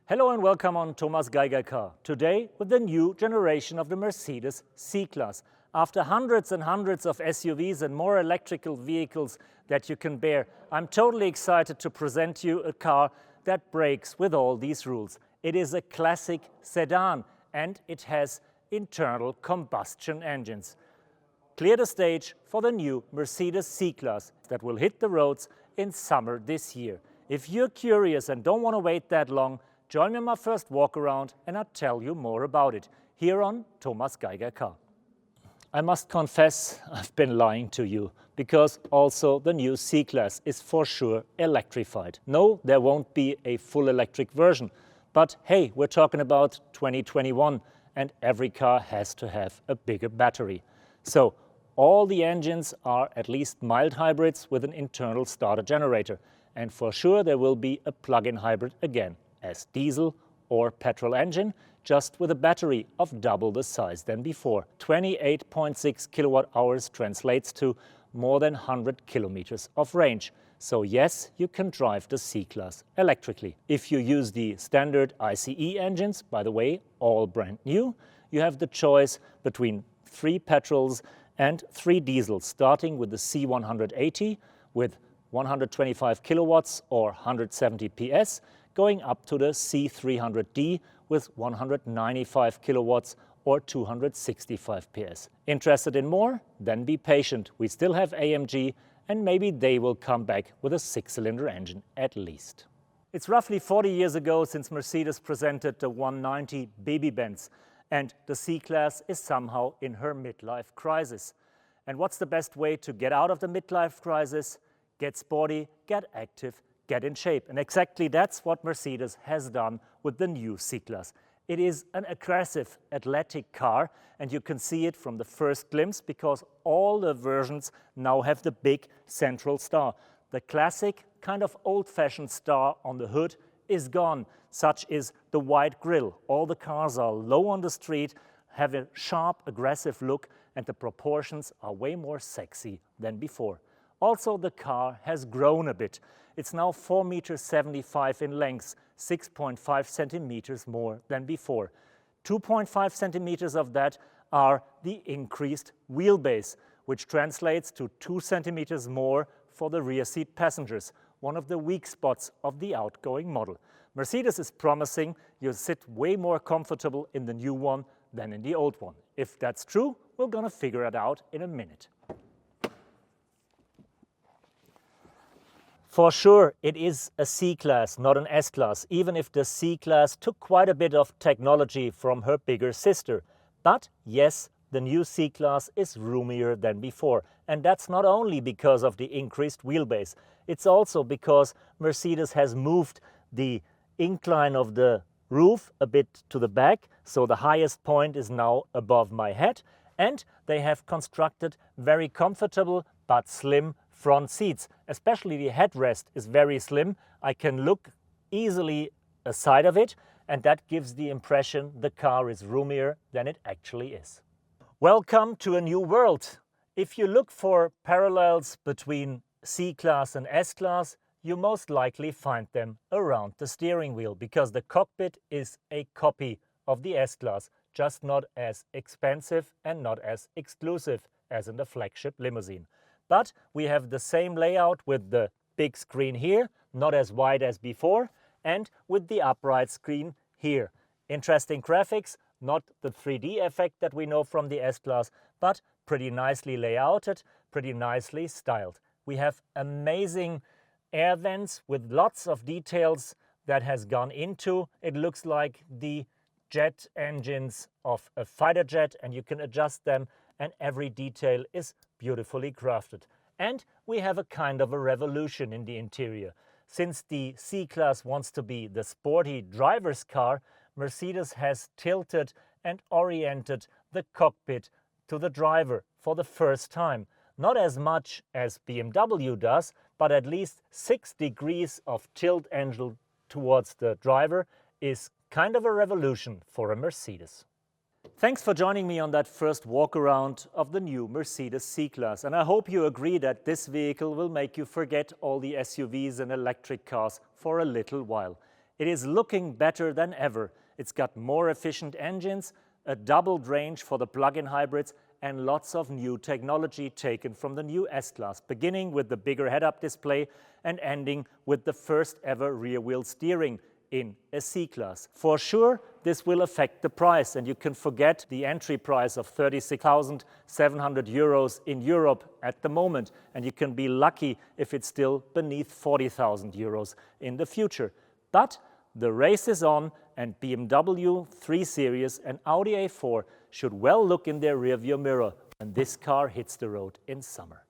Hello and welcome on Thomas Geiger Car. Today with the new generation of the Mercedes C-Class. After hundreds and hundreds of SUVs and more electrical vehicles that you can bear, I'm totally excited to present you a car that breaks with all these rules. It is a classic sedan and it has internal combustion engines. Clear the stage for the new Mercedes C-Class that will hit the roads in summer this year. If you're curious and don't want to wait that long, join me on my first walk around and I'll tell you more about it here on Thomas Geiger Car. I must confess I've been lying to you because also the new C-Class is for sure electrified. No, there won't be a full electric version, but hey, we're talking about 2021 and every car has to have a bigger battery. So all the engines are at least mild hybrids with an internal starter generator, and for sure there will be a plug-in hybrid again as diesel or petrol engine, just with a battery of double the size than before. 28.6 kilowatt hours translates to more than 100 kilometers of range. So yes, you can drive the C-Class electrically. If you use the standard ICE engines, by the way, all brand new, you have the choice between 3 petrols and 3 diesels, starting with the C180 with 125 kilowatts or 170 PS, going up to the C300D with 195 kilowatts or 265 PS. Interested in more? Then be patient. We still have AMG and maybe they will come back with a 6-cylinder engine at least. It's roughly 40 years ago since Mercedes presented the 190 Baby-Benz, and the C-Class is somehow in her midlife crisis. And what's the best way to get out of the midlife crisis? Get sporty, get active, get in shape. And exactly that's what Mercedes has done with the new C-Class. It is an aggressive, athletic car, and you can see it from the first glimpse because all the versions now have the big central star. The classic, kind of old-fashioned star on the hood is gone. Such is the wide grille. All the cars are low on the street, have a sharp, aggressive look, and the proportions are way more sexy than before. Also, the car has grown a bit. It's now 4.75 meters in length, 6.5 centimeters more than before. 2.5 centimeters of that are the increased wheelbase, which translates to 2 centimeters more for the rear seat passengers, one of the weak spots of the outgoing model. Mercedes is promising you'll sit way more comfortable in the new one than in the old one. If that's true, we're gonna figure it out in a minute. For sure, it is a C-Class, not an S-Class, even if the C-Class took quite a bit of technology from her bigger sister. But yes, the new C-Class is roomier than before. And that's not only because of the increased wheelbase. It's also because Mercedes has moved the incline of the roof a bit to the back, so the highest point is now above my head. And they have constructed very comfortable but slim front seats. Especially the headrest is very slim. I can look easily aside of it, and that gives the impression the car is roomier than it actually is. Welcome to a new world. If you look for parallels between C-Class and S-Class, you most likely find them around the steering wheel, because the cockpit is a copy of the S-Class, just not as expensive and not as exclusive as in the flagship limousine. But we have the same layout with the big screen here, not as wide as before, and with the upright screen here. Interesting graphics, not the 3D effect that we know from the S-Class, but pretty nicely layouted, pretty nicely styled. We have amazing air vents with lots of details that has gone into. It looks like the jet engines of a fighter jet, and you can adjust them, and every detail is beautifully crafted. And we have a kind of a revolution in the interior. Since the C-Class wants to be the sporty driver's car, Mercedes has tilted and oriented the cockpit to the driver for the first time. Not as much as BMW does, but at least 6 degrees of tilt angle towards the driver is kind of a revolution for a Mercedes. Thanks for joining me on that first walk around of the new Mercedes C-Class, and I hope you agree that this vehicle will make you forget all the SUVs and electric cars for a little while. It is looking better than ever. It's got more efficient engines, a doubled range for the plug-in hybrids, and lots of new technology taken from the new S-Class, beginning with the bigger head-up display and ending with the first ever rear-wheel steering in a C-Class. For sure, this will affect the price, and you can forget the entry price of 36,700 euros in Europe at the moment, and you can be lucky if it's still beneath 40,000 euros in the future. But the race is on, and BMW 3 Series and Audi A4 should well look in their rearview mirror when this car hits the road in summer.